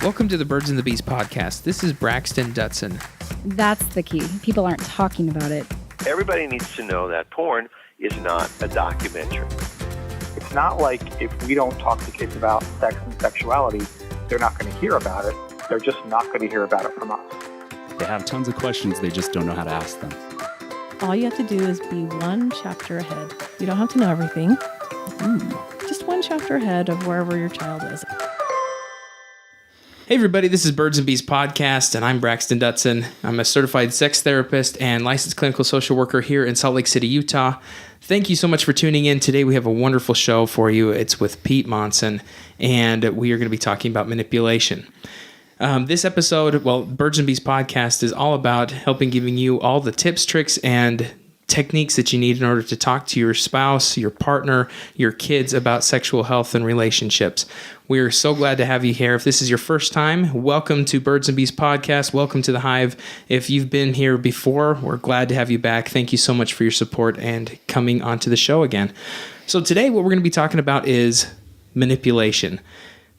Welcome to the Birds and the Bees podcast. This is Braxton Dutson. That's the key. People aren't talking about it. Everybody needs to know that porn is not a documentary. It's not like if we don't talk to kids about sex and sexuality, they're not going to hear about it. They're just not going to hear about it from us. They have tons of questions, they just don't know how to ask them. All you have to do is be one chapter ahead. You don't have to know everything. Just one chapter ahead of wherever your child is. Hey everybody, this is Birds and Bees podcast, and I'm Braxton Dutson. I'm a certified sex therapist and licensed clinical social worker here in Salt Lake City, Utah. Thank you so much for tuning in. Today we have a wonderful show for you. It's with Pete Monson, and we are going to be talking about manipulation. This episode, Birds and Bees podcast is all about giving you all the tips, tricks, and techniques that you need in order to talk to your spouse, your partner, your kids about sexual health and relationships. We are so glad to have you here. If this is your first time, welcome to Birds and Bees podcast. Welcome to the Hive. If you've been here before, we're glad to have you back. Thank you so much for your support and coming onto the show again. So today what we're going to be talking about is manipulation.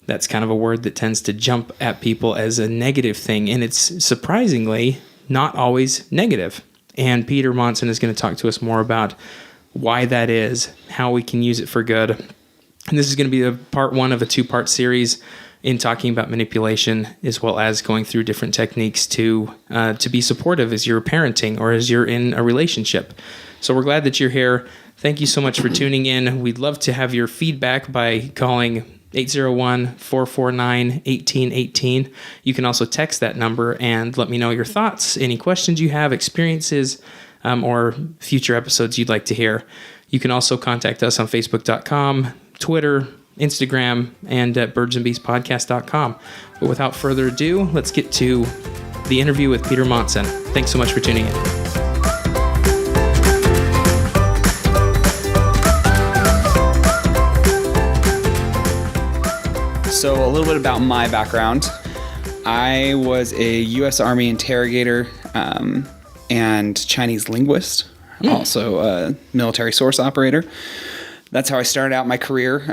That's kind of a word that tends to jump at people as a negative thing, and it's surprisingly not always negative. And Peter Monson is going to talk to us more about why that is, how we can use it for good. And this is going to be a part one of a two-part series in talking about manipulation, as well as going through different techniques to be supportive as you're parenting or as you're in a relationship. So we're glad that you're here. Thank you so much for tuning in. We'd love to have your feedback by calling 801-449-1818. You can also text that number and let me know your thoughts, any questions you have, experiences, or future episodes you'd like to hear. You can also contact us on Facebook.com, Twitter, Instagram, and at birdsandbeespodcast.com. But without further ado, let's get to the interview with Peter Monson. Thanks so much for tuning in. So a little bit about my background. I was a U.S. Army interrogator and Chinese linguist, also a military source operator. That's how I started out my career.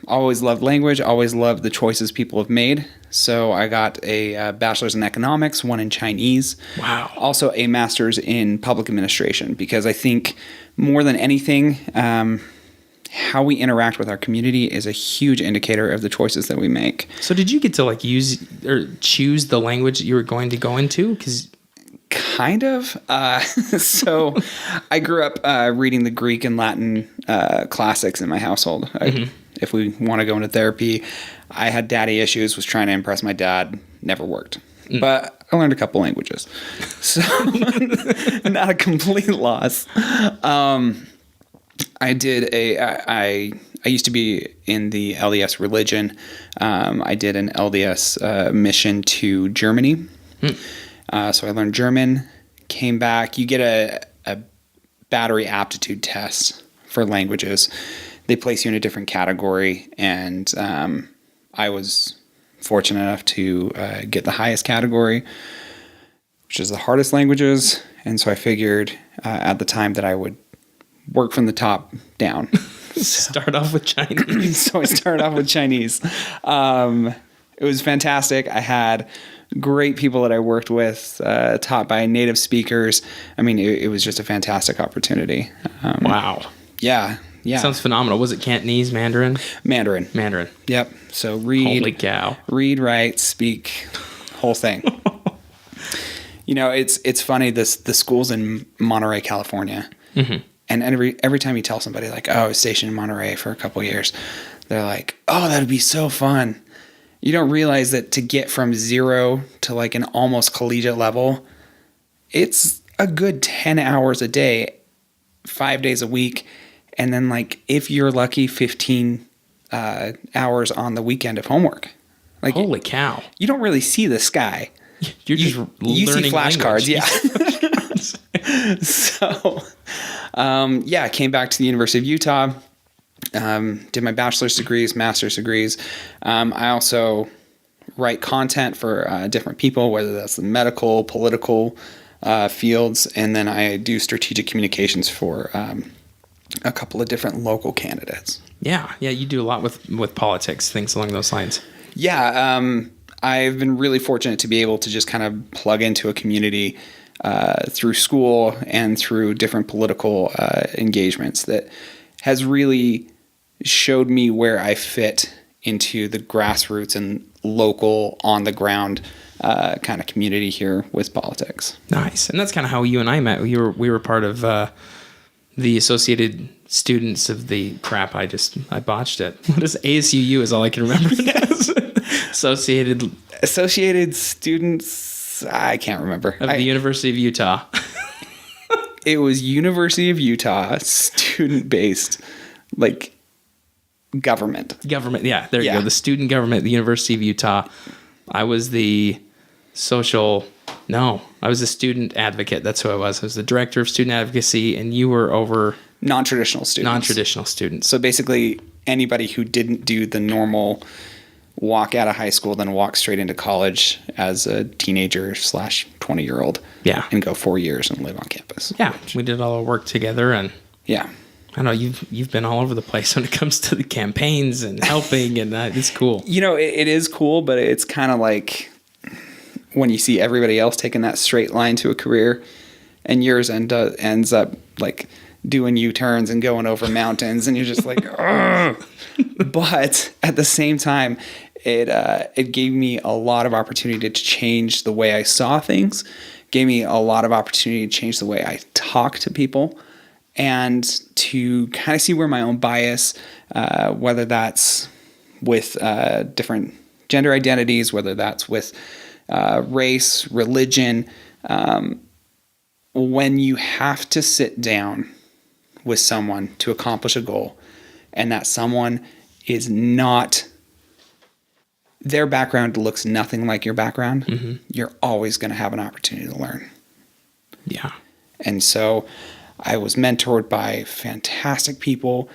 Always loved language, always loved the choices people have made. So I got a bachelor's in economics, one in Chinese. Wow. Also a master's in public administration, because I think more than anything, how we interact with our community is a huge indicator of the choices that we make. So did you get to use or choose the language that you were going to go into? Kind of. So I grew up reading the Greek and Latin classics in my household. If we want to go into therapy, I had daddy issues, was trying to impress my dad, never worked. But I learned a couple languages. So not a complete loss. I used to be in the LDS religion. I did an LDS mission to Germany. So I learned German, came back. You get a battery aptitude test for languages. They place you in a different category, and I was fortunate enough to get the highest category, which is the hardest languages. And so I figured at the time that I would work from the top down. Start off with Chinese. So I started off with Chinese. It was fantastic. I had great people that I worked with, taught by native speakers. I mean, it was just a fantastic opportunity. Wow. Yeah. Sounds phenomenal. Was it Cantonese, Mandarin? Mandarin. Yep. So read. Holy cow. Read, write, speak, whole thing. It's funny. The school's in Monterey, California. Mm-hmm. And every time you tell somebody oh, I was stationed in Monterey for a couple of years, they're like, oh, that'd be so fun. You don't realize that to get from zero to an almost collegiate level, it's a good 10 hours a day, 5 days a week. And then if you're lucky, 15 hours on the weekend of homework. Holy cow. You don't really see the sky. You're just learning you see flashcards, yeah. So, I came back to the University of Utah, did my bachelor's degrees, master's degrees. I also write content for different people, whether that's the medical, political fields, and then I do strategic communications for a couple of different local candidates. Yeah, you do a lot with politics, things along those lines. Yeah, I've been really fortunate to be able to just kind of plug into a community through school and through different political engagements that has really showed me where I fit into the grassroots and local, on the ground kind of community here with politics. Nice. And that's kind of how you and I met. We were part of the Associated Students of the crap. I botched it. What is ASUU is all I can remember it as. Associated Students, I can't remember. Of the University of Utah. It was University of Utah, student-based, like, government. Yeah, there you go. The student government at the University of Utah. I was the I was a student advocate. That's who I was. I was the director of student advocacy, and you were over non-traditional students. So basically, anybody who didn't do the normal walk out of high school, then walk straight into college as a teenager / 20-year-old. Yeah. And go 4 years and live on campus. Yeah. We did all our work together, and yeah. I know you've been all over the place when it comes to the campaigns and helping, and it's cool. You know, it is cool, but it's kind of like when you see everybody else taking that straight line to a career, and yours ends up like doing U-turns and going over mountains, and you're just like, ugh. But at the same time, it gave me a lot of opportunity to change the way I saw things, gave me a lot of opportunity to change the way I talk to people, and to kind of see where my own bias, whether that's with different gender identities, whether that's with race, religion, when you have to sit down with someone to accomplish a goal, and that someone is not, their background looks nothing like your background, you're always going to have an opportunity to learn. Yeah. And so I was mentored by fantastic people,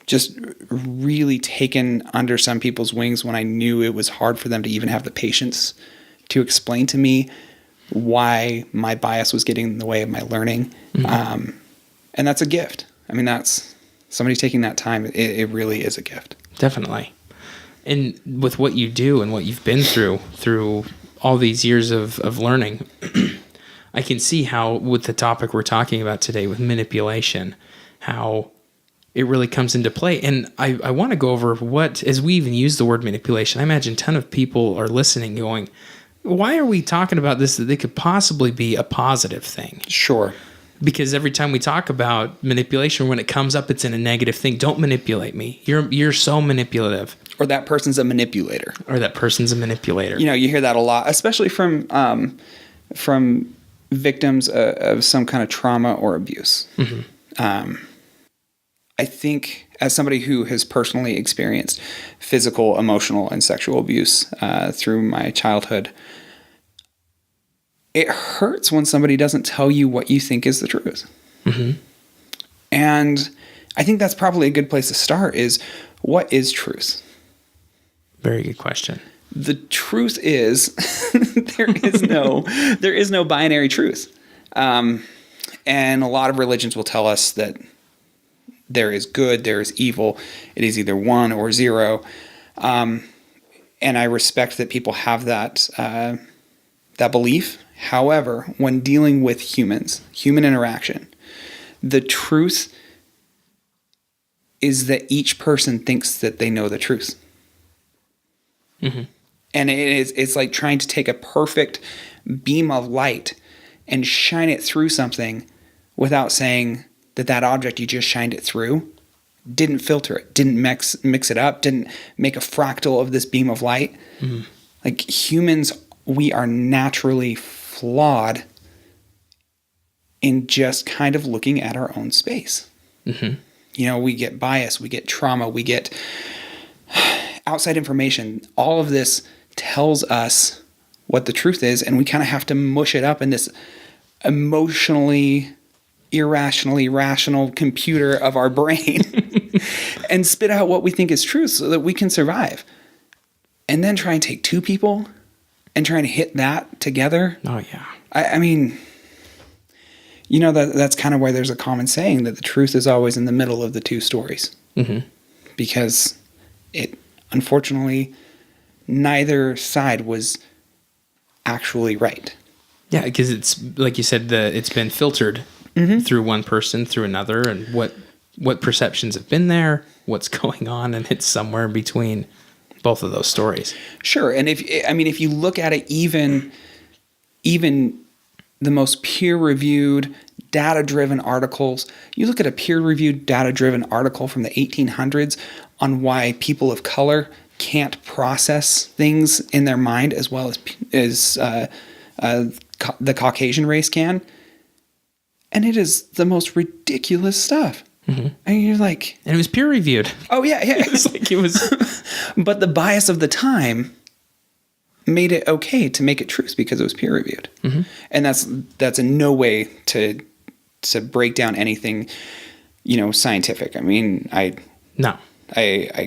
just really taken under some people's wings when I knew it was hard for them to even have the patience to explain to me why my bias was getting in the way of my learning. And that's a gift. I mean, that's somebody taking that time. It really is a gift. Definitely. And with what you do and what you've been through all these years of learning, I can see how, with the topic we're talking about today, with manipulation, how it really comes into play. And I want to go over what, as we even use the word manipulation, I imagine a ton of people are listening going, why are we talking about this that they could possibly be a positive thing? Sure. Because every time we talk about manipulation, when it comes up, it's in a negative thing. Don't manipulate me. You're so manipulative. Or that person's a manipulator. Or that person's a manipulator. You know, you hear that a lot, especially from victims of some kind of trauma or abuse. I think as somebody who has personally experienced physical, emotional, and sexual abuse through my childhood, it hurts when somebody doesn't tell you what you think is the truth. And I think that's probably a good place to start is, what is truth? Very good question. The truth is there is no binary truth. And a lot of religions will tell us that there is good, there is evil. It is either 1 or 0. And I respect that people have that belief. However, when dealing with human interaction, the truth is that each person thinks that they know the truth. And it's like trying to take a perfect beam of light and shine it through something without saying that object you just shined it through didn't filter it, didn't mix it up, didn't make a fractal of this beam of light. Like humans, we are naturally flawed in just kind of looking at our own space. You know, we get bias, we get trauma, we get outside information. All of this tells us what the truth is, and we kind of have to mush it up in this emotionally, irrationally rational computer of our brain and spit out what we think is truth so that we can survive. And then try and take two people and try and hit that together. Oh, yeah. I mean, you know, that's kind of where there's a common saying that the truth is always in the middle of the two stories. Because it, unfortunately, neither side was actually right. Yeah, because it's like you said, it's been filtered through one person, through another, and what perceptions have been there, what's going on, and it's somewhere between both of those stories. Sure, and if you look at it, even the most peer-reviewed, data-driven articles, you look at a peer-reviewed, data-driven article from the 1800s on why people of color can't process things in their mind as well as the Caucasian race can, and it is the most ridiculous stuff. And you're like, and it was peer reviewed. Oh yeah. it was. But the bias of the time made it okay to make it true because it was peer reviewed, and that's in no way to break down anything, scientific. I mean, I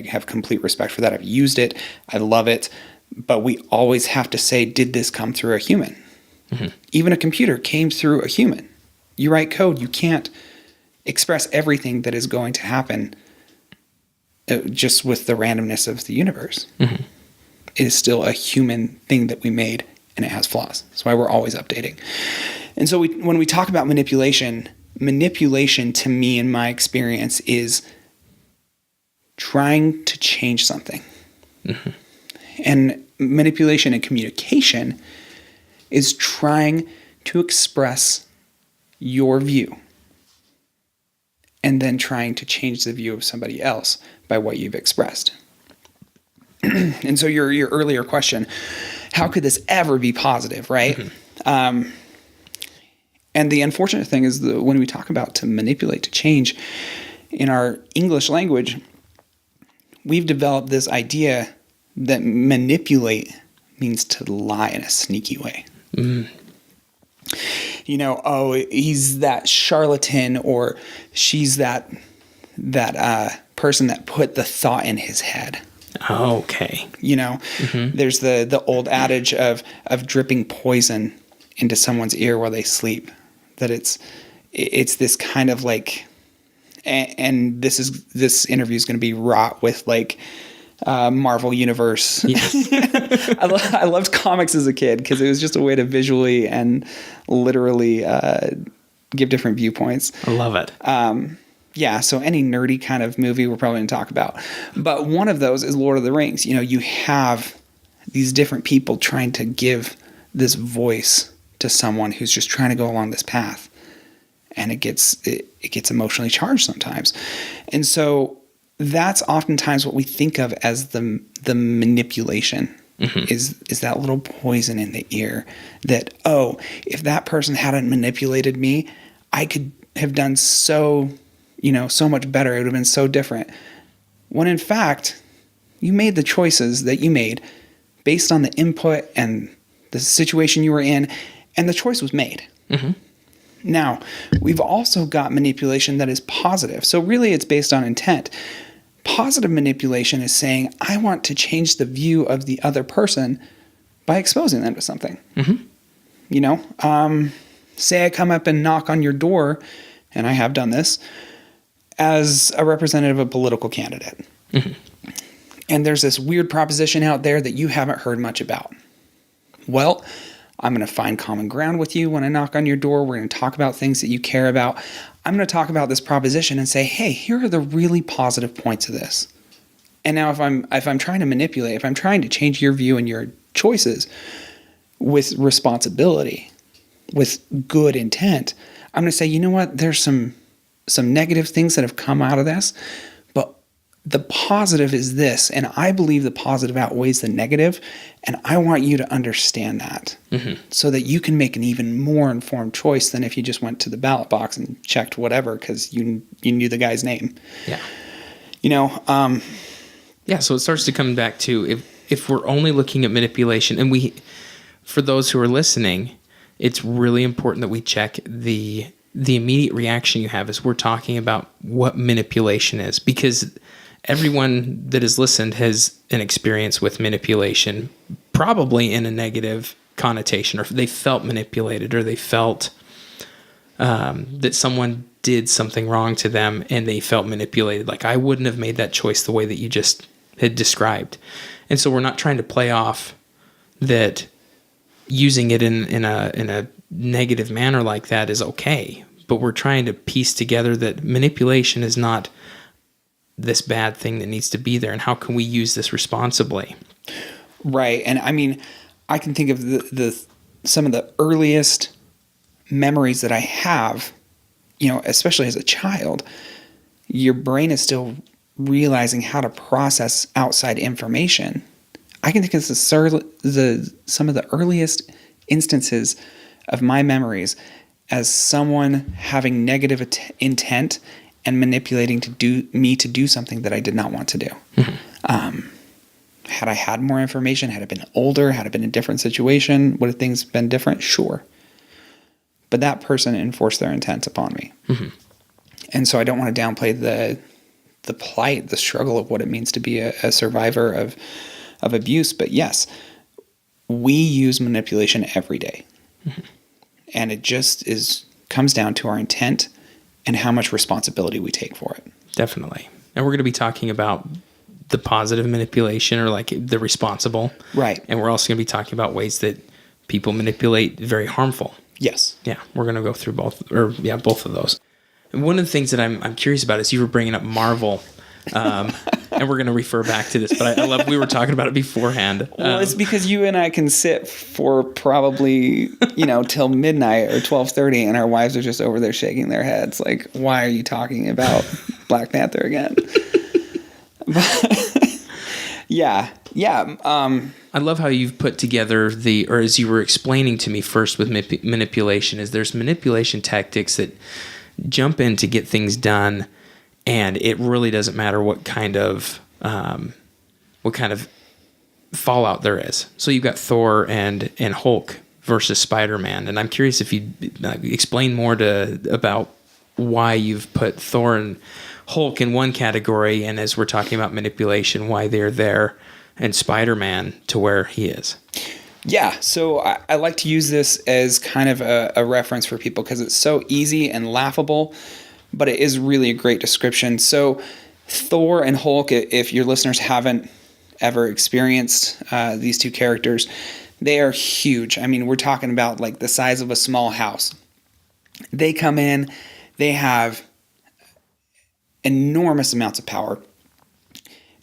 have complete respect for that. I've used it. I love it. But we always have to say, did this come through a human? Even a computer came through a human. You write code, you can't express everything that is going to happen just with the randomness of the universe. It is still a human thing that we made, and it has flaws. That's why we're always updating. And so when we talk about manipulation to me, in my experience, is trying to change something. And manipulation and communication is trying to express your view and then trying to change the view of somebody else by what you've expressed. And so your earlier question, how could this ever be positive, right? And the unfortunate thing is that when we talk about to manipulate, to change, in our English language, we've developed this idea that manipulate means to lie in a sneaky way. He's that charlatan, or she's that person that put the thought in his head. Okay. There's the old adage of dripping poison into someone's ear while they sleep. That it's this kind of like, and this interview is going to be wrought with like Marvel Universe. Yes. I loved comics as a kid because it was just a way to visually and literally give different viewpoints. I love it. So any nerdy kind of movie we're probably going to talk about. But one of those is Lord of the Rings. You have these different people trying to give this voice to someone who's just trying to go along this path. And it gets emotionally charged sometimes. And so that's oftentimes what we think of as the manipulation. Is that little poison in the ear that, if that person hadn't manipulated me, I could have done so much better. It would have been so different. When in fact, you made the choices that you made based on the input and the situation you were in, and the choice was made. Now, we've also got manipulation that is positive. So really it's based on intent. Positive manipulation is saying, I want to change the view of the other person by exposing them to something. Say I come up and knock on your door, and I have done this, as a representative of a political candidate. And there's this weird proposition out there that you haven't heard much about. Well, I'm going to find common ground with you when I knock on your door. We're going to talk about things that you care about. I'm going to talk about this proposition and say, hey, here are the really positive points of this. And now if I'm trying to manipulate, if I'm trying to change your view and your choices with responsibility, with good intent, I'm going to say, you know what, there's some negative things that have come out of this, but the positive is this, and I believe the positive outweighs the negative, and I want you to understand that so that you can make an even more informed choice than if you just went to the ballot box and checked whatever because you knew the guy's name. So it starts to come back to if we're only looking at manipulation, and for those who are listening, it's really important that we check the immediate reaction you have as we're talking about what manipulation is, because everyone that has listened has an experience with manipulation, probably in a negative connotation, or they felt manipulated, or they felt that someone did something wrong to them and they felt manipulated. Like, I wouldn't have made that choice the way that you just had described. And so we're not trying to play off that using it in a negative manner like that is okay. But we're trying to piece together that manipulation is not this bad thing that needs to be there, and how can we use this responsibly? Right. And I mean, I can think of the some of the earliest memories that I have, especially as a child. Your brain is still realizing how to process outside information. I can think of some of the earliest instances of my memories as someone having negative intent and manipulating to do something that I did not want to do. Had I had more information, had it been older, had it been a different situation, would have things been different? Sure. But that person enforced their intent upon me. And so I don't want to downplay the plight, the struggle of what it means to be a survivor of abuse. But yes, we use manipulation every day. And it just comes down to our intent and how much responsibility we take for it. Definitely. And we're going to be talking about the positive manipulation, or like the responsible. Right. And we're also going to be talking about ways that people manipulate very harmful. Yes. Yeah, we're going to go through both of those. And one of the things that I'm curious about is you were bringing up Marvel, and we're going to refer back to this, but I love we were talking about it beforehand. Well, it's because you and I can sit for probably, till midnight or 12:30, and our wives are just over there shaking their heads like, why are you talking about Black Panther again? Yeah. I love how you've put together or as you were explaining to me first with manipulation, is there's manipulation tactics that jump in to get things done, and it really doesn't matter what kind of fallout there is. So you've got Thor and Hulk versus Spider-Man, and I'm curious if you'd explain more about why you've put Thor and Hulk in one category, and as we're talking about manipulation, why they're there, and Spider-Man to where he is. Yeah, so I like to use this as kind of a reference for people because it's so easy and laughable, but it is really a great description. So Thor and Hulk, if your listeners haven't ever experienced these two characters, they are huge. I mean, we're talking about like the size of a small house. They come in, they have enormous amounts of power.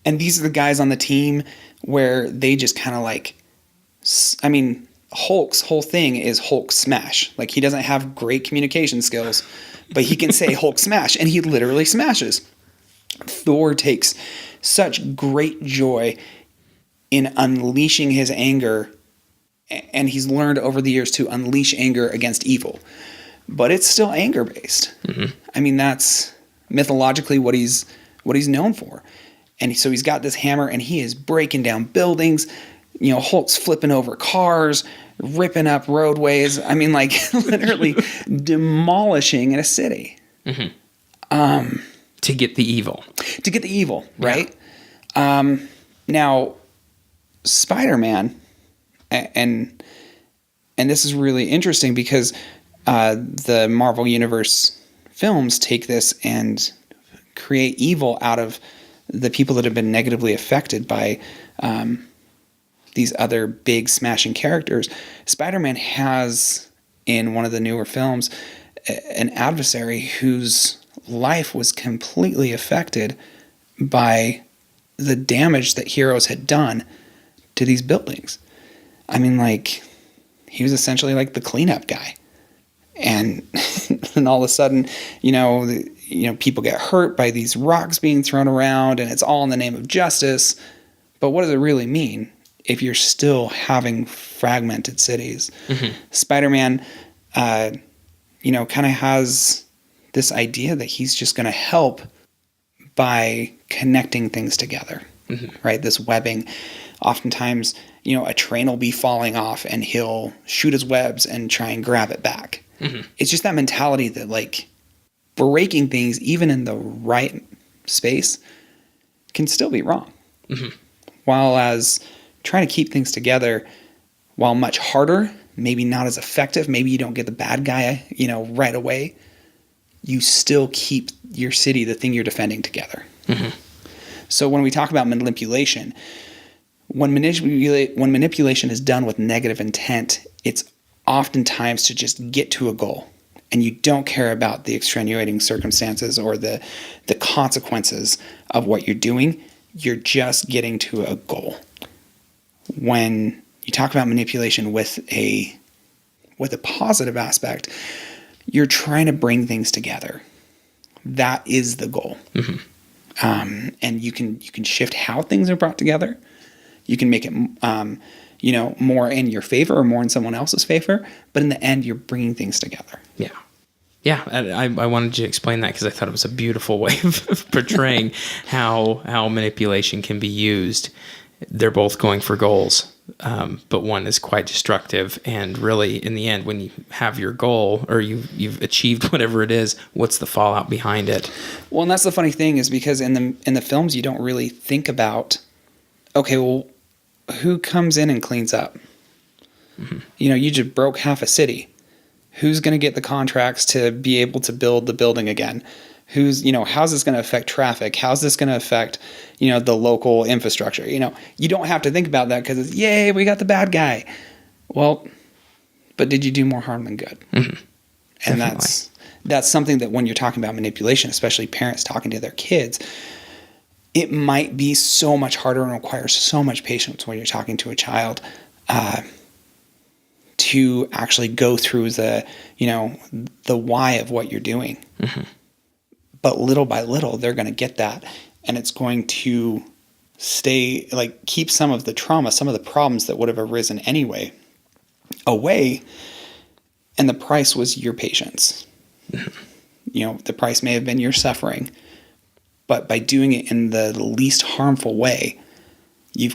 And these are the guys on the team where they just kind of Hulk's whole thing is Hulk smash. Like, he doesn't have great communication skills, but he can say Hulk smash, and he literally smashes. Thor takes such great joy in unleashing his anger, and he's learned over the years to unleash anger against evil. But it's still anger-based. I mean, that's mythologically what he's known for. And so he's got this hammer, and he is breaking down buildings. Hulk's flipping over cars, ripping up roadways. I mean, like, literally demolishing in a city. To get the evil. To get the evil, right? Yeah. Now, Spider-Man, and this is really interesting because the Marvel Universe films take this and create evil out of the people that have been negatively affected by these other big smashing characters. Spider-Man has, in one of the newer films, an adversary whose life was completely affected by the damage that heroes had done to these buildings. I mean, like, he was essentially like the cleanup guy. And and all of a sudden, people get hurt by these rocks being thrown around, and it's all in the name of justice. But what does it really mean if you're still having fragmented cities? Spider-Man, kind of has this idea that he's just going to help by connecting things together, right? This webbing. Oftentimes, a train will be falling off, and he'll shoot his webs and try and grab it back. It's just that mentality that, like, breaking things, even in the right space, can still be wrong. While as trying to keep things together, while much harder, maybe not as effective, maybe you don't get the bad guy, right away, you still keep your city, the thing you're defending, together. So when we talk about manipulation, when manipulation is done with negative intent, it's oftentimes to just get to a goal, and you don't care about the extenuating circumstances or the consequences of what you're doing. You're just getting to a goal. When you talk about manipulation with a positive aspect, you're trying to bring things together. That is the goal. And you can shift how things are brought together. You can make it, more in your favor or more in someone else's favor. But in the end, you're bringing things together. Yeah. Yeah, I wanted you to explain that because I thought it was a beautiful way of portraying how manipulation can be used. They're both going for goals, but one is quite destructive. And really, in the end, when you have your goal or you've achieved whatever it is, what's the fallout behind it? Well, and that's the funny thing is because in the films, you don't really think about, okay, well, who comes in and cleans up? You just broke half a city. Who's going to get the contracts to be able to build the building again? How's this going to affect traffic? How's this going to affect, the local infrastructure? You don't have to think about that because it's, yay, we got the bad guy. Well, but did you do more harm than good? And that's something that when you're talking about manipulation, especially parents talking to their kids, it might be so much harder and requires so much patience when you're talking to a child, to actually go through the why of what you're doing. But little by little, they're going to get that. And it's going to keep some of the trauma, some of the problems that would have arisen anyway, away. And the price was your patience. The price may have been your suffering. But by doing it in the least harmful way, you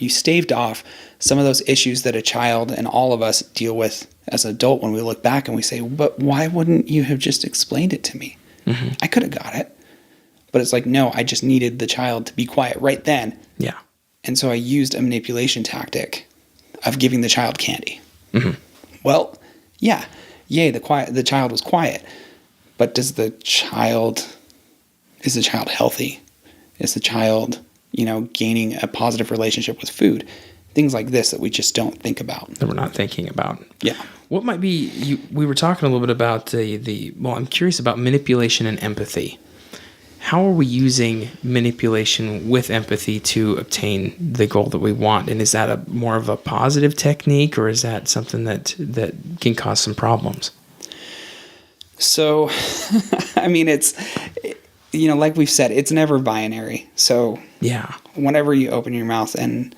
staved off some of those issues that a child and all of us deal with as an adult when we look back and we say, but why wouldn't you have just explained it to me? I could have got it. But it's like, no, I just needed the child to be quiet right then. Yeah. And so I used a manipulation tactic of giving the child candy. Well, yeah, yay, the child was quiet. But is the child healthy? Is the child gaining a positive relationship with food? Things like this that we just don't think about. That we're not thinking about. Yeah. What might be, we were talking a little bit about I'm curious about manipulation and empathy. How are we using manipulation with empathy to obtain the goal that we want? And is that more of a positive technique, or is that something that can cause some problems? So, it's, like we've said, it's never binary. So yeah, whenever you open your mouth and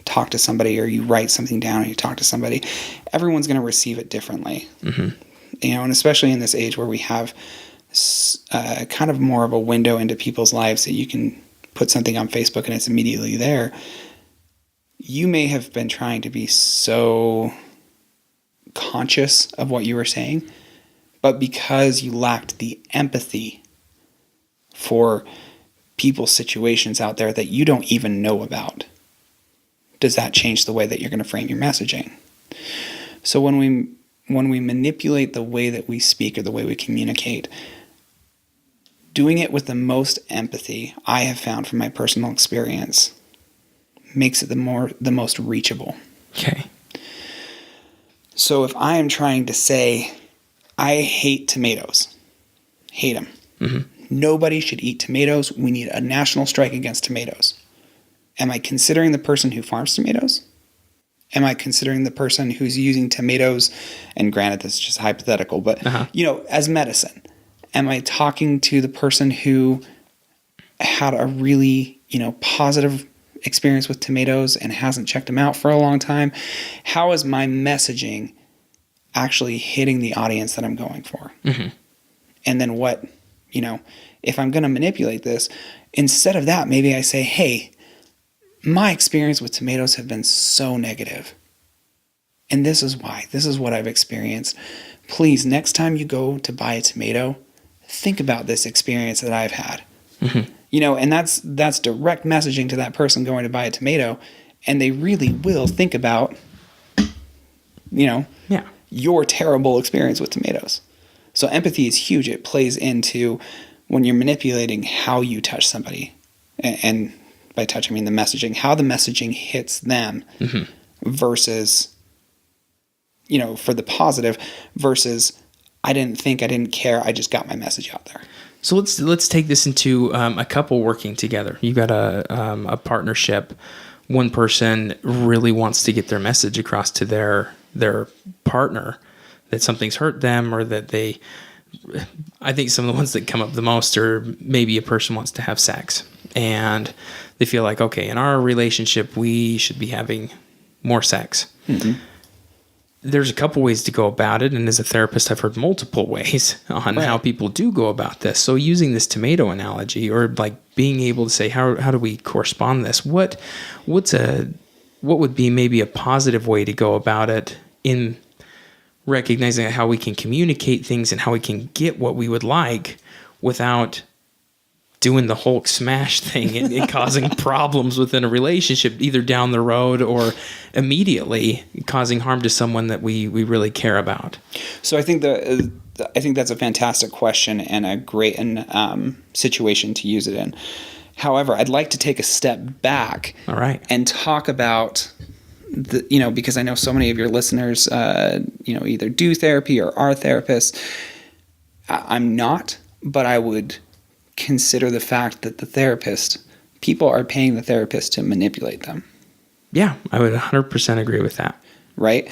talk to somebody, or you write something down and you talk to somebody, everyone's going to receive it differently. And especially in this age where we have kind of more of a window into people's lives that you can put something on Facebook and it's immediately there. You may have been trying to be so conscious of what you were saying, but because you lacked the empathy for people's situations out there that you don't even know about, does that change the way that you're going to frame your messaging? So when we manipulate the way that we speak or the way we communicate, doing it with the most empathy, I have found from my personal experience, makes it the most reachable. Okay. So if I am trying to say, I hate tomatoes, hate them. Nobody should eat tomatoes. We need a national strike against tomatoes. Am I considering the person who farms tomatoes? Am I considering the person who's using tomatoes, and granted this is just hypothetical, but as medicine? Am I talking to the person who had a really, positive experience with tomatoes and hasn't checked them out for a long time? How is my messaging actually hitting the audience that I'm going for? And then what, if I'm going to manipulate this, instead of that, maybe I say, hey, my experience with tomatoes have been so negative. And this is why. This is what I've experienced. Please, next time you go to buy a tomato, think about this experience that I've had. And that's direct messaging to that person going to buy a tomato, and they really will think about, your terrible experience with tomatoes. So empathy is huge. It plays into when you're manipulating how you touch somebody, and by touch, I mean the messaging, how the messaging hits them versus, for the positive versus I didn't think, I didn't care, I just got my message out there. So let's take this into a couple working together. You've got a partnership. One person really wants to get their message across to their partner that something's hurt them, or that I think some of the ones that come up the most are maybe a person wants to have sex and they feel like, okay, in our relationship, we should be having more sex. Mm-hmm. There's a couple ways to go about it. And as a therapist, I've heard multiple ways on how people do go about this. So using this tomato analogy, or like being able to say, how do we correspond this? What would be maybe a positive way to go about it in recognizing how we can communicate things and how we can get what we would like without doing the Hulk smash thing and causing problems within a relationship, either down the road or immediately causing harm to someone that we really care about? So I think that's a fantastic question and a great situation to use it in. However, I'd like to take a step back, all right, and talk about because I know so many of your listeners, either do therapy or are therapists. I'm not, but I would consider the fact that people are paying the therapist to manipulate them. Yeah, I would 100% agree with that. Right?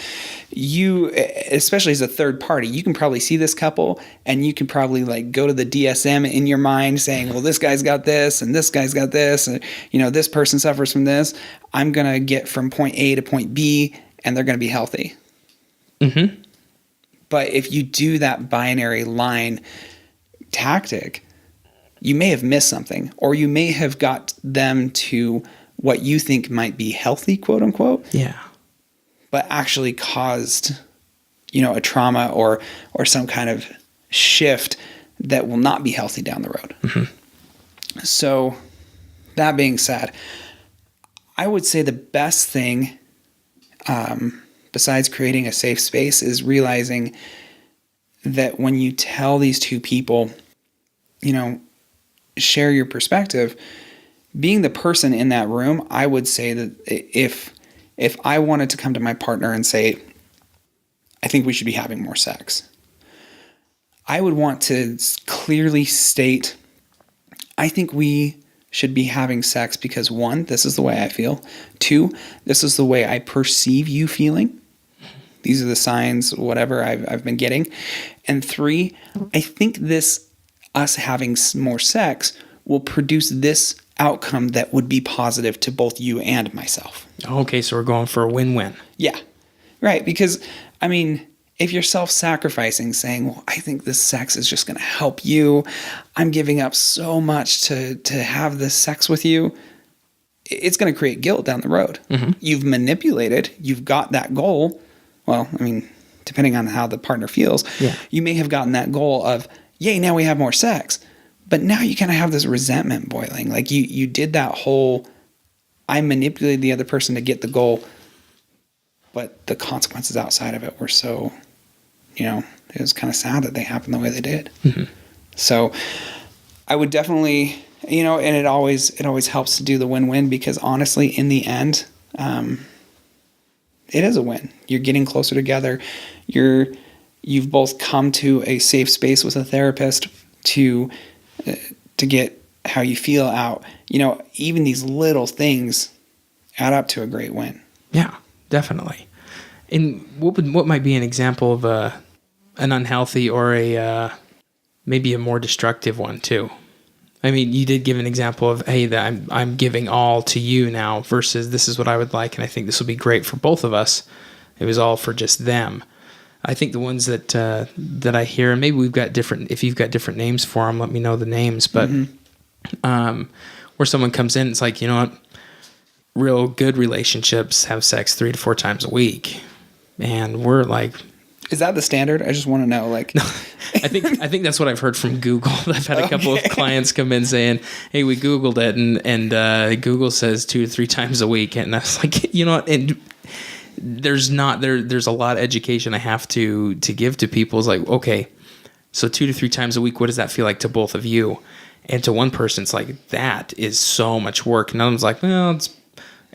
You, especially as a third party, you can probably see this couple and you can probably like go to the DSM in your mind saying, well, this guy's got this and this guy's got this, and this person suffers from this. I'm going to get from point A to point B and they're going to be healthy. Mm-hmm. But if you do that binary line tactic, you may have missed something, or you may have got them to what you think might be healthy, quote unquote. Yeah. But actually caused, a trauma or some kind of shift that will not be healthy down the road. Mm-hmm. So that being said, I would say the best thing, besides creating a safe space, is realizing that when you tell these two people, share your perspective, being the person in that room, I would say that if I wanted to come to my partner and say, I think we should be having more sex, I would want to clearly state, I think we should be having sex because 1, this is the way I feel. 2, this is the way I perceive you feeling. These are the signs, whatever I've been getting. And 3, I think us having more sex will produce this outcome that would be positive to both you and myself. Okay, so we're going for a win-win. Yeah, right. Because, if you're self-sacrificing, saying, well, I think this sex is just going to help you, I'm giving up so much to have this sex with you, it's going to create guilt down the road. Mm-hmm. You've manipulated, you've got that goal. Well, depending on how the partner feels, you may have gotten that goal of, yay, now we have more sex. But now you kind of have this resentment boiling. Like you did that whole, I manipulated the other person to get the goal, but the consequences outside of it were so, it was kind of sad that they happened the way they did. Mm-hmm. So I would definitely, and it always helps to do the win-win, because honestly, in the end, it is a win. You're getting closer together. You've both come to a safe space with a therapist to get how you feel out. Even these little things add up to a great win. Yeah, definitely. And what might be an example of an unhealthy or maybe a more destructive one too? You did give an example of, hey, that I'm giving all to you now versus this is what I would like, and I think this will be great for both of us. It was all for just them. I think the ones that I hear, and maybe if you've got different names for them, let me know the names. But where someone comes in, it's like, you know what, real good relationships have sex 3 to 4 times a week, and we're like, is that the standard? I just want to know. Like, no, I think that's what I've heard from Google. I've had a couple of clients come in saying, "Hey, we Googled it, and Google says 2 to 3 times a week," and I was like, you know what, and there's a lot of education I have to give to people. It's like, okay, so 2 to 3 times a week, what does that feel like to both of you? And to one person, it's like, that is so much work. And another one's like, well, it's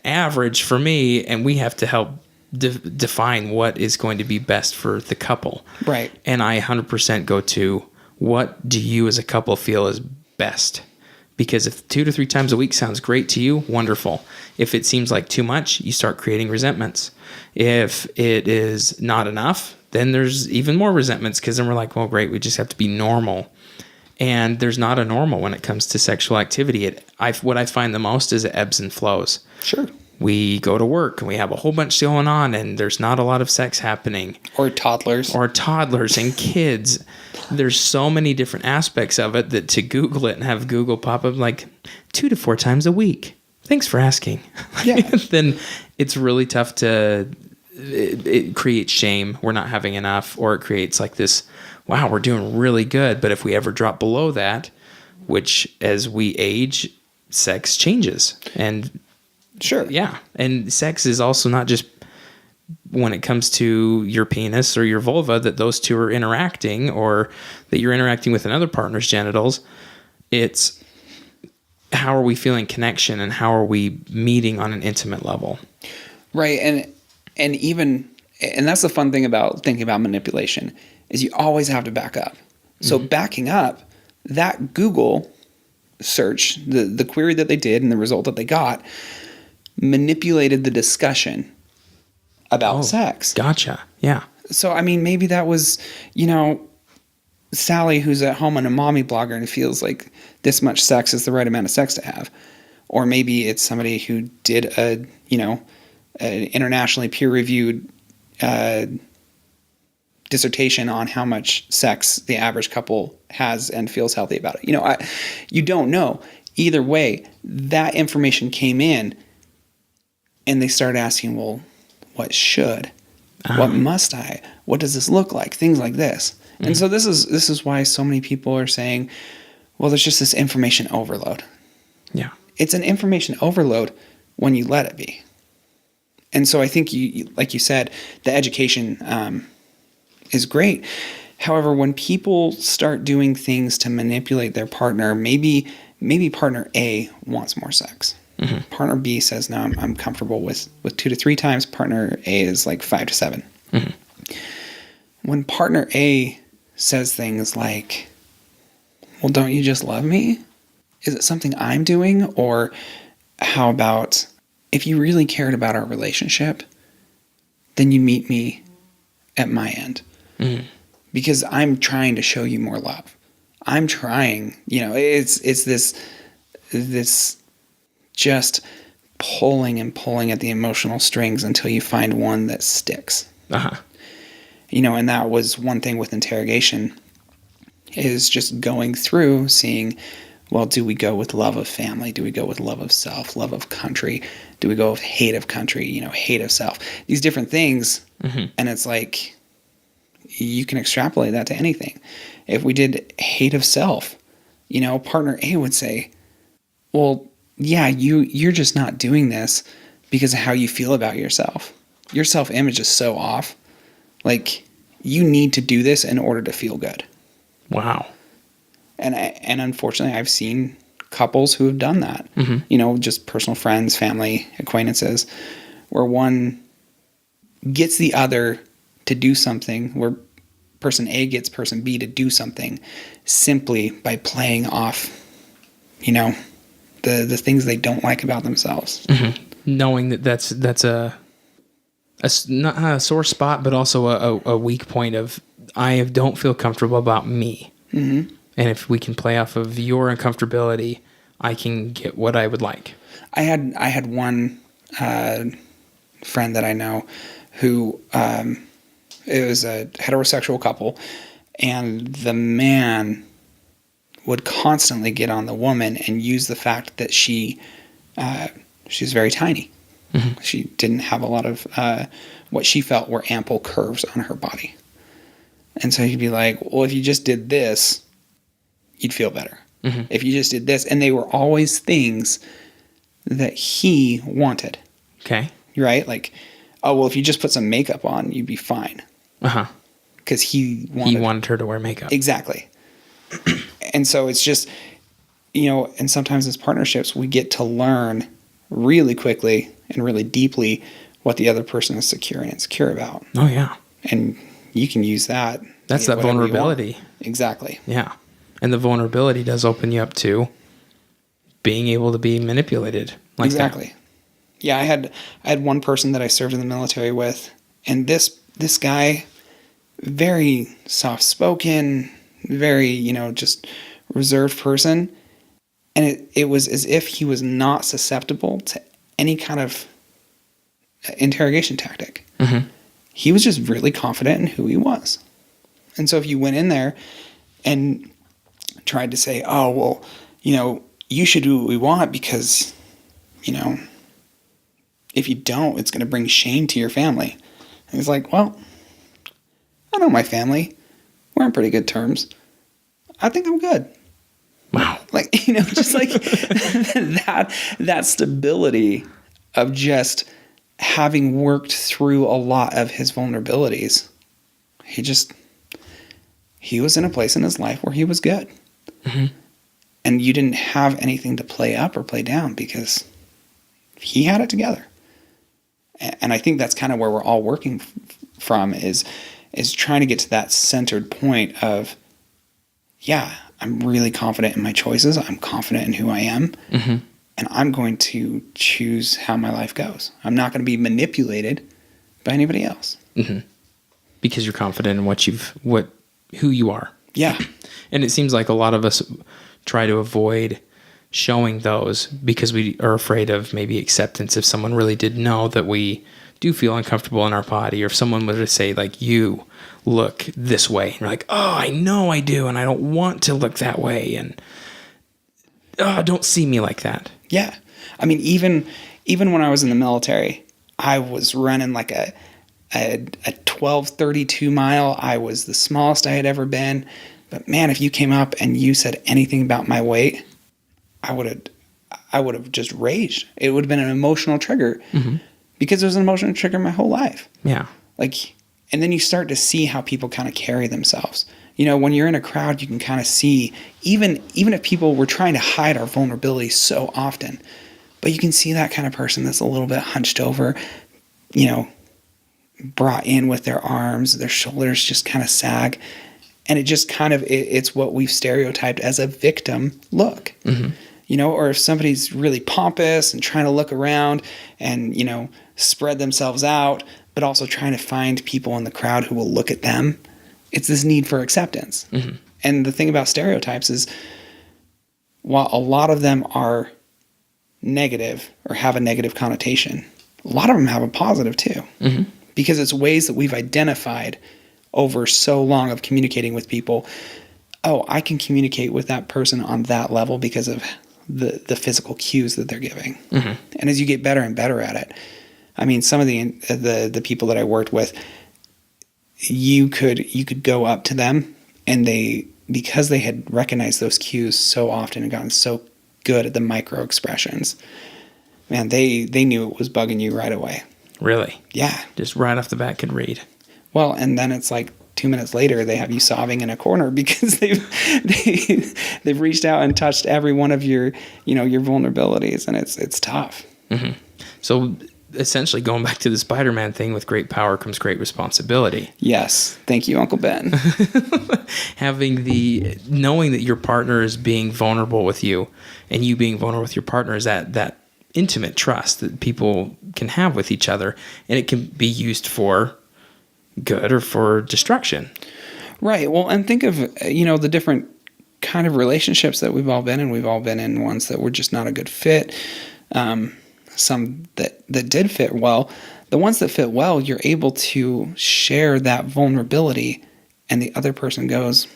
average for me. And we have to help define what is going to be best for the couple. Right. And I 100% go to, what do you as a couple feel is best? Because if 2 to 3 times a week sounds great to you, wonderful. If it seems like too much, you start creating resentments. If it is not enough, then there's even more resentments, because then we're like, well, great, we just have to be normal. And there's not a normal when it comes to sexual activity. What I find the most is it ebbs and flows. Sure. We go to work and we have a whole bunch going on, and there's not a lot of sex happening. Or toddlers. And kids. There's so many different aspects of it that to Google it and have Google pop up like 2 to 4 times a week. Thanks for asking. Yeah. Then it's really tough to, it creates shame. We're not having enough, or it creates like this, wow, we're doing really good. But if we ever drop below that, which as we age, sex changes. And Sure. yeah. And sex is also not just when it comes to your penis or your vulva, that those two are interacting, or that you're interacting with another partner's genitals. It's how are we feeling connection, and how are we meeting on an intimate level? Right. And that's the fun thing about thinking about manipulation, is you always have to back up. So backing up, that Google search, the query that they did and the result that they got, manipulated the discussion about sex. Gotcha. Yeah. So, I mean, maybe that was, Sally, who's at home on a mommy blogger and feels like this much sex is the right amount of sex to have. Or maybe it's somebody who did an internationally peer-reviewed dissertation on how much sex the average couple has and feels healthy about it. You don't know. Either way, that information came in, and they started asking, well, what should? What must I? What does this look like? Things like this. And so this is why so many people are saying, well, there's just this information overload. Yeah. It's an information overload when you let it be. And so I think you like you said, the education is great. However, when people start doing things to manipulate their partner, maybe partner A wants more sex. Mm-hmm. Partner B says, no, I'm comfortable with 2 to 3 times. Partner A is like 5 to 7. Mm-hmm. When partner A says things like, well, don't you just love me? Is it something I'm doing? Or how about, if you really cared about our relationship, then you meet me at my end. Mm-hmm. Because I'm trying to show you more love. I'm trying, it's this just pulling and pulling at the emotional strings until you find one that sticks. Uh-huh. And that was one thing with interrogation, is just going through seeing, well, do we go with love of family? Do we go with love of self, love of country? Do we go with hate of country, hate of self? These different things. Mm-hmm. And it's like, you can extrapolate that to anything. If we did hate of self, partner A would say, well, yeah, you're just not doing this because of how you feel about yourself. Your self-image is so off. Like, you need to do this in order to feel good. Wow. And unfortunately, I've seen couples who have done that. Mm-hmm. Just personal friends, family, acquaintances, where one gets the other to do something, where person A gets person B to do something simply by playing off, the things they don't like about themselves. Mm-hmm. Knowing that that's not a sore spot, but also a weak point of, I don't feel comfortable about me. Mm-hmm. And if we can play off of your uncomfortability, I can get what I would like. I had one friend that I know who it was a heterosexual couple, and the man would constantly get on the woman and use the fact that she's very tiny. Mm-hmm. She didn't have a lot of what she felt were ample curves on her body. And so he'd be like, well, if you just did this, you'd feel better. Mm-hmm. If you just did this. And they were always things that he wanted. Okay. Right? Like, oh, well, if you just put some makeup on, you'd be fine. Uh-huh. Because he wanted her to wear makeup. Exactly. And so it's just, and sometimes as partnerships, we get to learn really quickly and really deeply what the other person is secure and insecure about. Oh, yeah. And you can use that. That's that vulnerability. Exactly. Yeah. And the vulnerability does open you up to being able to be manipulated like exactly. that. Yeah, I had one person that I served in the military with, and this guy, very soft-spoken, very, just reserved person, and it was as if he was not susceptible to any kind of interrogation tactic. Mm-hmm. He was just really confident in who he was. And so if you went in there and tried to say, oh, well, you should do what we want because, if you don't, it's going to bring shame to your family. And he's like, well, I know my family. We're on pretty good terms. I think I'm good. Wow. Like, just like that stability of just having worked through a lot of his vulnerabilities. He was in a place in his life where he was good. Mm-hmm. And you didn't have anything to play up or play down because he had it together. And I think that's kind of where we're all working from is trying to get to that centered point of, yeah, I'm really confident in my choices. I'm confident in who I am. Mm-hmm. And I'm going to choose how my life goes. I'm not going to be manipulated by anybody else. Mm-hmm. Because you're confident in who you are. Yeah. And it seems like a lot of us try to avoid showing those because we are afraid of maybe acceptance if someone really did know that we do feel uncomfortable in our body, or if someone were to say, like, you look this way. And you're like, oh, I know I do, and I don't want to look that way, and don't see me like that. Yeah. I mean, even when I was in the military, I was running like a 12:32 mile. I was the smallest I had ever been. But man, if you came up and you said anything about my weight, I would have just raged. It would have been an emotional trigger because it was an emotional trigger my whole life. Yeah. And then you start to see how people kind of carry themselves. When you're in a crowd, you can kind of see, even if people were trying to hide our vulnerability so often, but you can see that kind of person that's a little bit hunched over, brought in with their arms, their shoulders just kind of sag. And it just kind of, it's what we've stereotyped as a victim look. Mm-hmm. Or if somebody's really pompous and trying to look around and, spread themselves out, but also trying to find people in the crowd who will look at them. It's this need for acceptance. Mm-hmm. And the thing about stereotypes is, while a lot of them are negative or have a negative connotation, a lot of them have a positive too. Mm-hmm. Because it's ways that we've identified over so long of communicating with people. Oh, I can communicate with that person on that level because of the physical cues that they're giving. Mm-hmm. And as you get better and better at it, I mean, some of the people that I worked with, you could go up to them and because they had recognized those cues so often and gotten so good at the micro expressions, man, they knew it was bugging you right away. Really? Yeah. Just right off the bat can read. Well, and then it's like 2 minutes later, they have you sobbing in a corner because they've reached out and touched every one of your vulnerabilities, and it's tough. Mm-hmm. So essentially, going back to the Spiderman thing, with great power comes great responsibility. Yes, thank you, Uncle Ben. Knowing that your partner is being vulnerable with you, and you being vulnerable with your partner, is that intimate trust that people can have with each other, and it can be used for good or for destruction. Right. Well, and think of, the different kind of relationships that we've all been in. We've all been in ones that were just not a good fit. Some that did fit well. The ones that fit well, you're able to share that vulnerability, and the other person goes,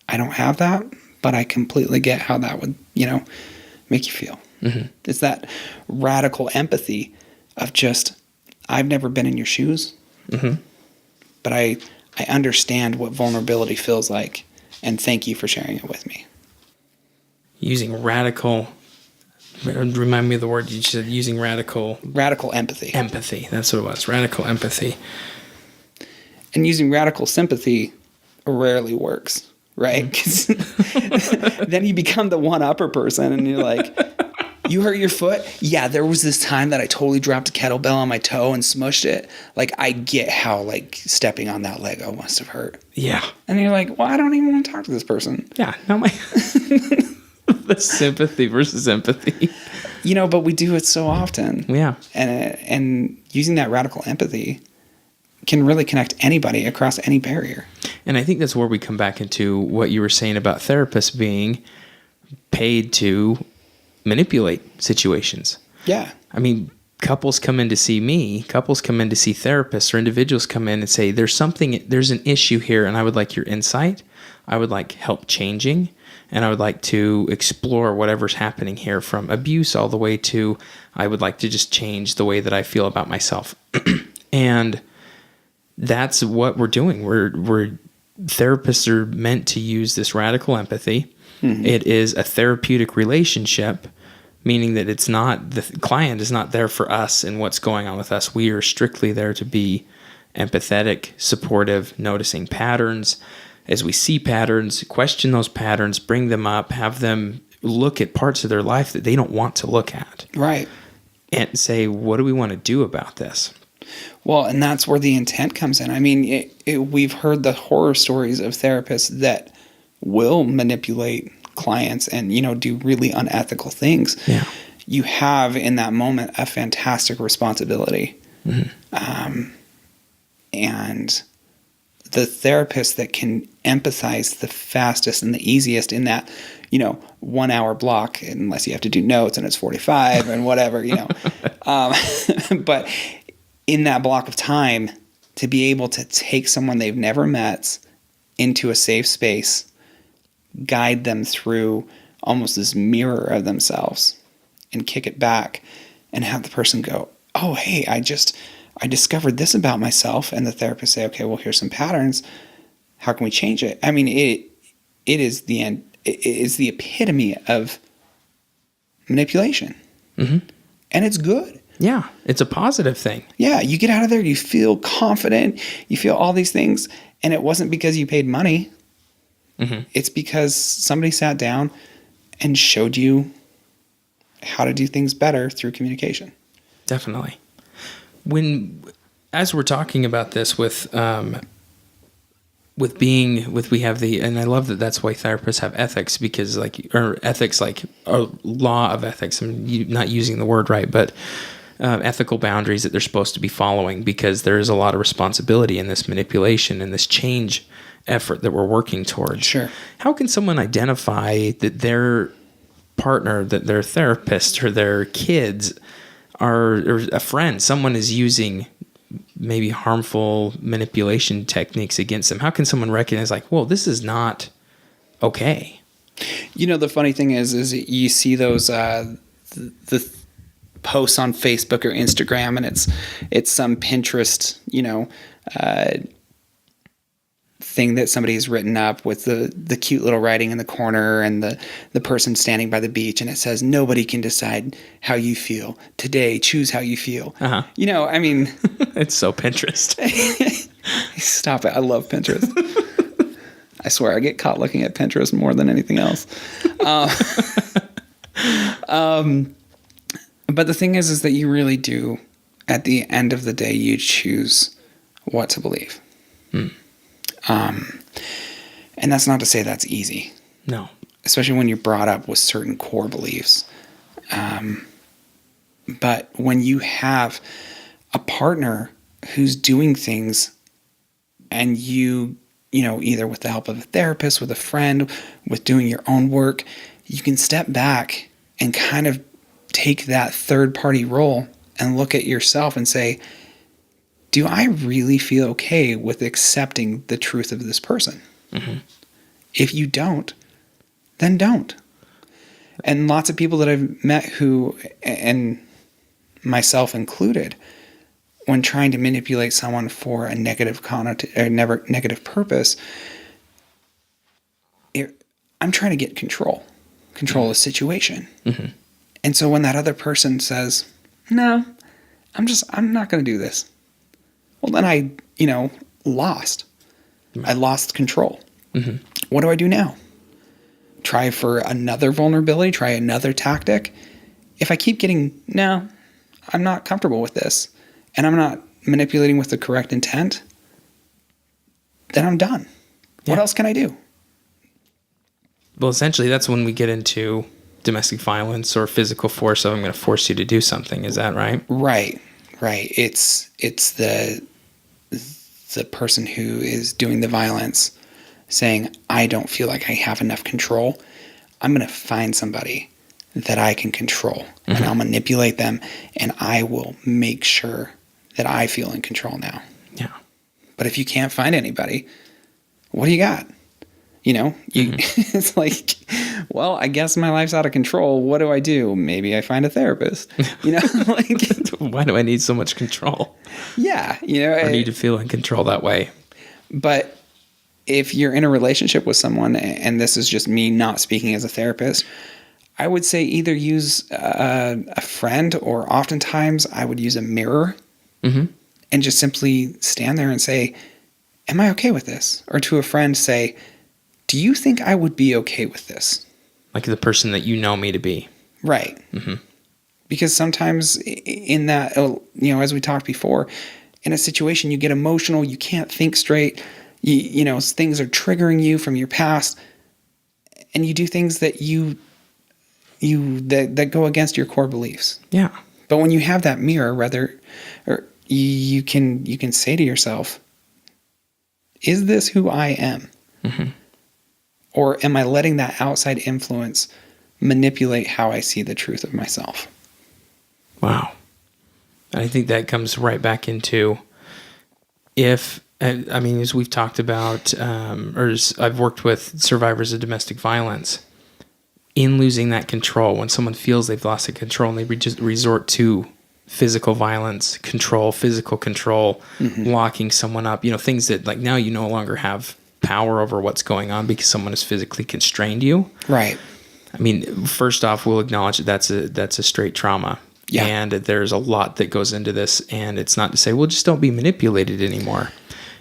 I don't have that, but I completely get how that would, make you feel. Mm-hmm. It's that radical empathy of just, I've never been in your shoes. Mm-hmm. But I understand what vulnerability feels like, and thank you for sharing it with me. Using radical, remind me of the word you said, using radical empathy. Empathy, that's what it was, radical empathy. And using radical sympathy rarely works. right? 'Cause then you become the one-upper person, and you're like, you hurt your foot? Yeah, there was this time that I totally dropped a kettlebell on my toe and smushed it. Like, I get how, like, stepping on that Lego must have hurt. Yeah. And you're like, well, I don't even want to talk to this person. Yeah. Now my the sympathy versus empathy. You know, but we do it so often. Yeah. And using that radical empathy can really connect anybody across any barrier. And I think that's where we come back into what you were saying about therapists being paid to manipulate situations. Yeah. I mean, couples come in to see me, couples come in to see therapists, or individuals come in and say, there's an issue here, and I would like your insight. I would like help changing, and I would like to explore whatever's happening here, from abuse all the way to I would like to just change the way that I feel about myself. And that's what we're doing. We're therapists are meant to use this radical empathy. Mm-hmm. It is a therapeutic relationship, meaning that it's not, the client is not there for us and what's going on with us. We are strictly there to be empathetic, supportive, noticing patterns. As we see patterns, question those patterns, bring them up, have them look at parts of their life that they don't want to look at. Right. And say, what do we want to do about this? Well, and that's where the intent comes in. I mean, we've heard the horror stories of therapists that will manipulate clients and, you know, do really unethical things. Yeah. You have in that moment a fantastic responsibility. Mm-hmm. And the therapist that can empathize the fastest and the easiest in that, you know, 1 hour block, unless you have to do notes and it's 45 and whatever, you know. But in that block of time, to be able to take someone they've never met into a safe space, guide them through almost this mirror of themselves and kick it back and have the person go, oh, hey, I discovered this about myself. And the therapist say, okay, well, here's some patterns. How can we change it? I mean, it is the end. It is the epitome of manipulation. Mm-hmm. And it's good. Yeah, it's a positive thing. Yeah, you get out of there, you feel confident, you feel all these things, and it wasn't because you paid money. Mm-hmm. It's because somebody sat down and showed you how to do things better through communication. Definitely. As we're talking about this and I love that that's why therapists have ethics, because ethics, like a law of ethics. I'm not using the word right, but ethical boundaries that they're supposed to be following, because there is a lot of responsibility in this manipulation and this change effort that we're working towards. Sure. How can someone identify that their partner, that their therapist or their kids or a friend, someone is using maybe harmful manipulation techniques against them? How can someone recognize, like, whoa, this is not okay? You know, the funny thing is you see those the posts on Facebook or Instagram, and it's some Pinterest, you know, thing that somebody has written up with the cute little writing in the corner and the person standing by the beach, and it says, nobody can decide how you feel. Today, choose how you feel. Uh-huh. You know, I mean... It's so Pinterest. Stop it. I love Pinterest. I swear, I get caught looking at Pinterest more than anything else. But the thing is that you really do, at the end of the day, you choose what to believe. And that's not to say that's easy. No. Especially when you're brought up with certain core beliefs. But when you have a partner who's doing things and you know, either with the help of a therapist, with a friend, with doing your own work, you can step back and kind of take that third party role and look at yourself and say, do I really feel okay with accepting the truth of this person? Mm-hmm. If you don't, then don't. And lots of people that I've met who, and myself included, when trying to manipulate someone for a negative negative purpose, I'm trying to get control of the situation. Mm-hmm. And so when that other person says, no, I'm not going to do this. Well, then I lost. I lost control. What do I do now? Try for another vulnerability, try another tactic. If I keep getting, no, I'm not comfortable with this, and I'm not manipulating with the correct intent, then I'm done. What Yeah. else can I do? Well, essentially, that's when we get into domestic violence or physical force. So I'm going to force you to do something. Is that right? Right. It's the person who is doing the violence saying, I don't feel like I have enough control. I'm going to find somebody that I can control, and I'll manipulate them, and I will make sure that I feel in control now. Yeah. But if you can't find anybody, what do you got? It's like, well, I guess my life's out of control. What do I do? Maybe I find a therapist. Like, Why do I need so much control? yeah, I need to feel in control that way. But if you're in a relationship with someone, and this is just me not speaking as a therapist, I would say either use a friend, or oftentimes I would use a mirror and just simply stand there and say, am I okay with this? Or to a friend say, do you think I would be okay with this? Like the person that you know me to be. Right. Because sometimes in that, as we talked before, in a situation you get emotional, you can't think straight, things are triggering you from your past, and you do things that that go against your core beliefs. Yeah. But when you have that mirror, you can say to yourself, is this who I am? Or am I letting that outside influence manipulate how I see the truth of myself? Wow. And I think that comes right back into as we've talked about, or as I've worked with survivors of domestic violence, in losing that control, when someone feels they've lost the control and they resort to physical violence, physical control, locking someone up, things that like now you no longer have power over what's going on because someone has physically constrained you. Right. I mean, first off, we'll acknowledge that's a straight trauma. Yeah. And there's a lot that goes into this, and it's not to say, well, just don't be manipulated anymore.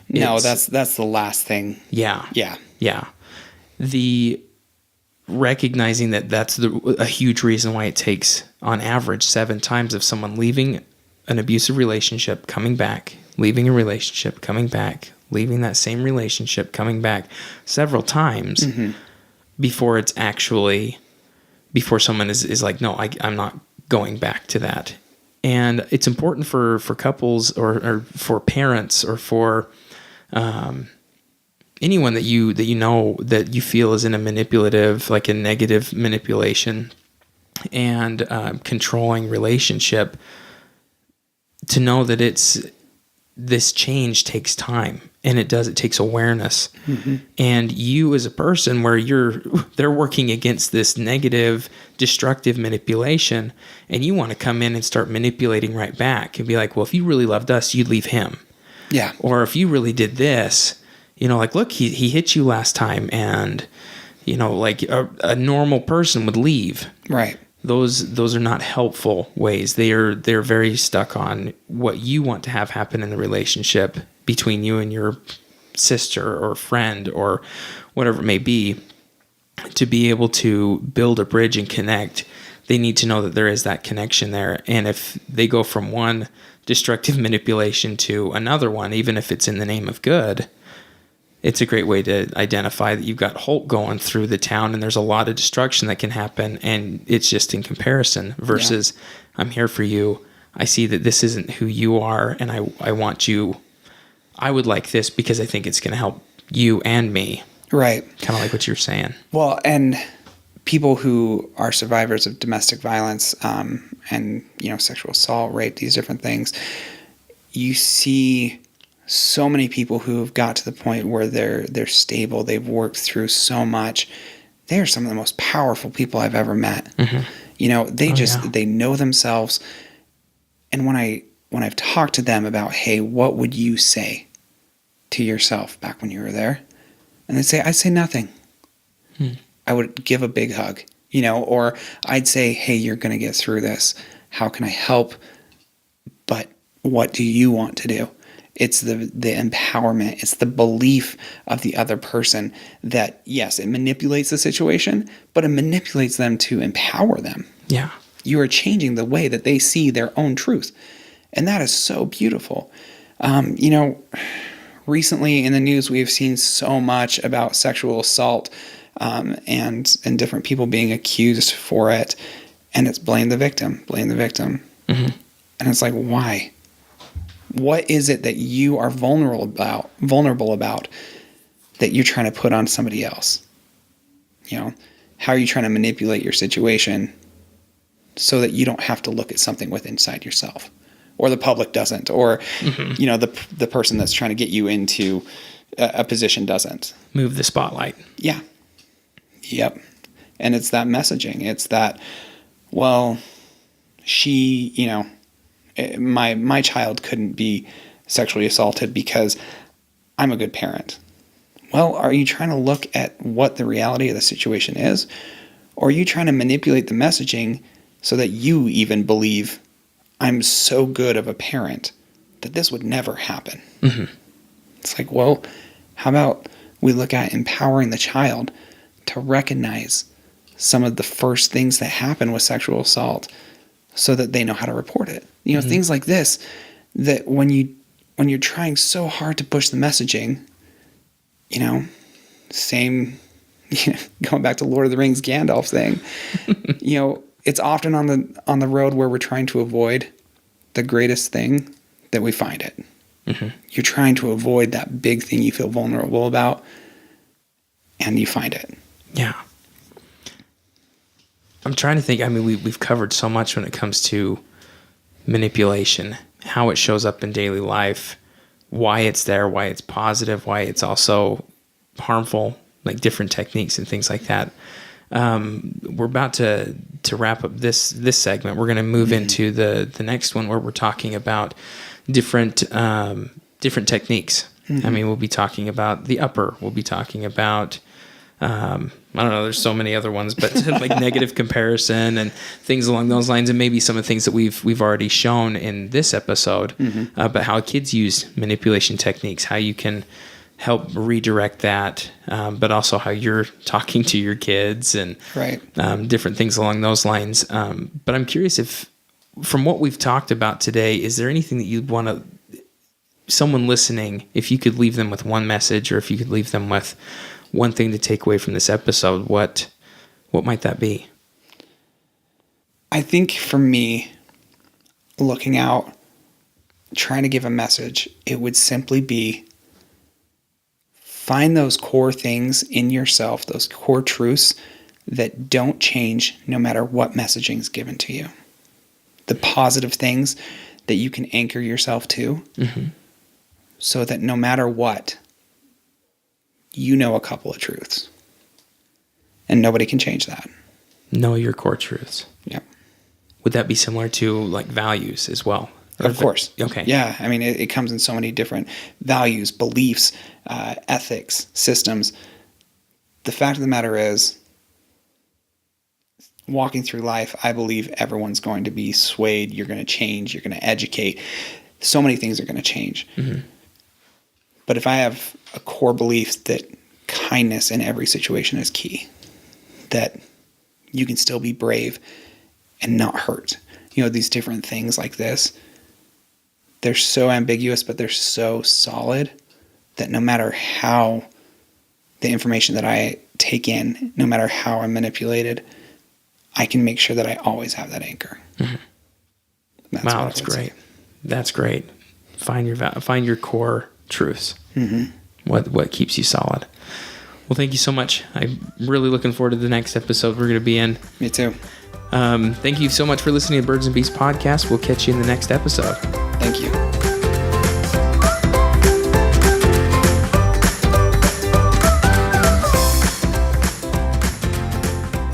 No, that's the last thing. Yeah. Yeah. Yeah. The recognizing that's a huge reason why it takes on average 7 times of someone leaving an abusive relationship, coming back, leaving a relationship, coming back, leaving that same relationship, coming back several times before someone is like, no, I'm not going back to that. And it's important for couples or for parents or for anyone that you know that you feel is in a manipulative, like a negative manipulation and controlling relationship, to know that this change takes time, and it takes awareness. And you as a person where they're working against this negative, destructive manipulation, and you want to come in and start manipulating right back and be like, well, if you really loved us, you'd leave him. Yeah. Or if you really did this, like, look, he hit you last time, and, like a normal person would leave. Right. Those are not helpful ways. They're very stuck on what you want to have happen in the relationship between you and your sister or friend or whatever it may be. To be able to build a bridge and connect, they need to know that there is that connection there. And if they go from one destructive manipulation to another one, even if it's in the name of good, it's a great way to identify that you've got Hulk going through the town and there's a lot of destruction that can happen, and it's just in comparison versus I'm here for you. I see that this isn't who you are, and I want you. I would like this because I think it's going to help you and me. Right. Kind of like what you're saying. Well, and people who are survivors of domestic violence and, sexual assault, rape, these different things, you see so many people who have got to the point where they're stable. They've worked through so much. They are some of the most powerful people I've ever met. They know themselves. And when I've talked to them about, hey, what would you say to yourself back when you were there? And I'd say nothing. I would give a big hug, or I'd say, hey, you're going to get through this. How can I help? But what do you want to do? It's the empowerment. It's the belief of the other person that, yes, it manipulates the situation, but it manipulates them to empower them. Yeah. You are changing the way that they see their own truth. And that is so beautiful. Recently in the news, we've seen so much about sexual assault and different people being accused for it. And it's blame the victim. Mm-hmm. And it's like, why? What is it that you are vulnerable about that you're trying to put on somebody else? How are you trying to manipulate your situation so that you don't have to look at something with inside yourself, or the public doesn't, or the person that's trying to get you into a position doesn't Move the spotlight. Yeah. Yep. And it's that messaging. It's that, well, my child couldn't be sexually assaulted because I'm a good parent. Well, are you trying to look at what the reality of the situation is? Or are you trying to manipulate the messaging so that you even believe I'm so good of a parent that this would never happen? Mm-hmm. It's like, well, how about we look at empowering the child to recognize some of the first things that happen with sexual assault so that they know how to report it. Mm-hmm. Things like this, that when you're trying so hard to push the messaging, going back to Lord of the Rings Gandalf thing, it's often on the road where we're trying to avoid the greatest thing that we find it. Mm-hmm. You're trying to avoid that big thing you feel vulnerable about, and you find it. Yeah. I'm trying to think. I mean, we've covered so much when it comes to manipulation, how it shows up in daily life, why it's there, why it's positive, why it's also harmful, like different techniques and things like that. We're about to wrap up this segment. We're going to move into the next one where we're talking about different techniques. Mm-hmm. I mean, we'll be talking about the upper. We'll be talking about I don't know, there's so many other ones, but like negative comparison and things along those lines, and maybe some of the things that we've already shown in this episode, mm-hmm. Mm-hmm. But how kids use manipulation techniques, how you can help redirect that, but also how you're talking to your kids and right. Different things along those lines. But I'm curious if, from what we've talked about today, is there anything that you'd want to, someone listening, if you could leave them with one message, or if you could leave them with one thing to take away from this episode, what might that be? I think for me, looking out, trying to give a message, it would simply be find those core things in yourself, those core truths that don't change no matter what messaging is given to you. The positive things that you can anchor yourself to, mm-hmm. so that no matter what, you know a couple of truths. And nobody can change that. Know your core truths. Yep. Would that be similar to like values as well? Of course. Okay. Yeah. I mean, it comes in so many different values, beliefs, ethics, systems. The fact of the matter is, walking through life, I believe everyone's going to be swayed. You're going to change. You're going to educate. So many things are going to change. Mm-hmm. But if I have a core belief that kindness in every situation is key, that you can still be brave and not hurt, these different things like this, they're so ambiguous, but they're so solid that no matter how the information that I take in, no matter how I'm manipulated, I can make sure that I always have that anchor. Mm-hmm. Wow, that's great. That's great. Find your core truths. Mm-hmm. What keeps you solid. Well, thank you so much. I'm really looking forward to the next episode we're going to be in. Me too. Thank you so much for listening to Birds and Beasts podcast. We'll catch you in the next episode. Thank you.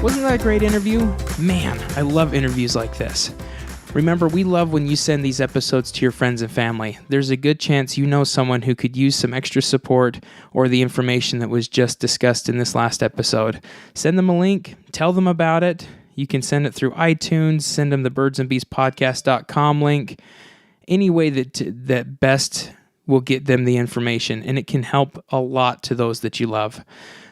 Wasn't that a great interview? Man, I love interviews like this. Remember, we love when you send these episodes to your friends and family. There's a good chance you know someone who could use some extra support or the information that was just discussed in this last episode. Send them a link. Tell them about it. You can send it through iTunes. Send them the birdsandbeastpodcast.com link. Any way that best will get them the information, and it can help a lot to those that you love.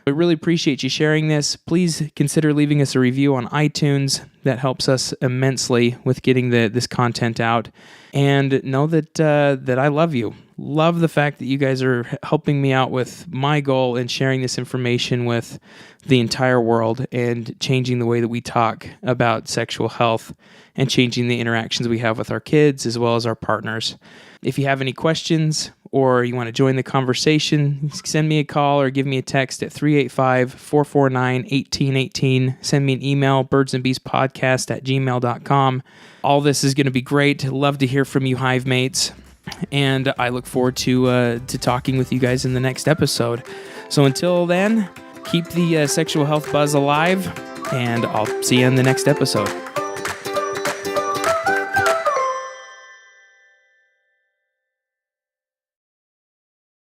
I really appreciate you sharing this. Please consider leaving us a review on iTunes. That helps us immensely with getting this content out. And know that I love you. Love the fact that you guys are helping me out with my goal in sharing this information with the entire world and changing the way that we talk about sexual health and changing the interactions we have with our kids as well as our partners. If you have any questions or you want to join the conversation, send me a call or give me a text at 385-449-1818. Send me an email, birdsandbeespodcast@gmail.com. All this is going to be great. Love to hear from you, Hive mates. And I look forward to talking with you guys in the next episode. So until then, keep the sexual health buzz alive, and I'll see you in the next episode.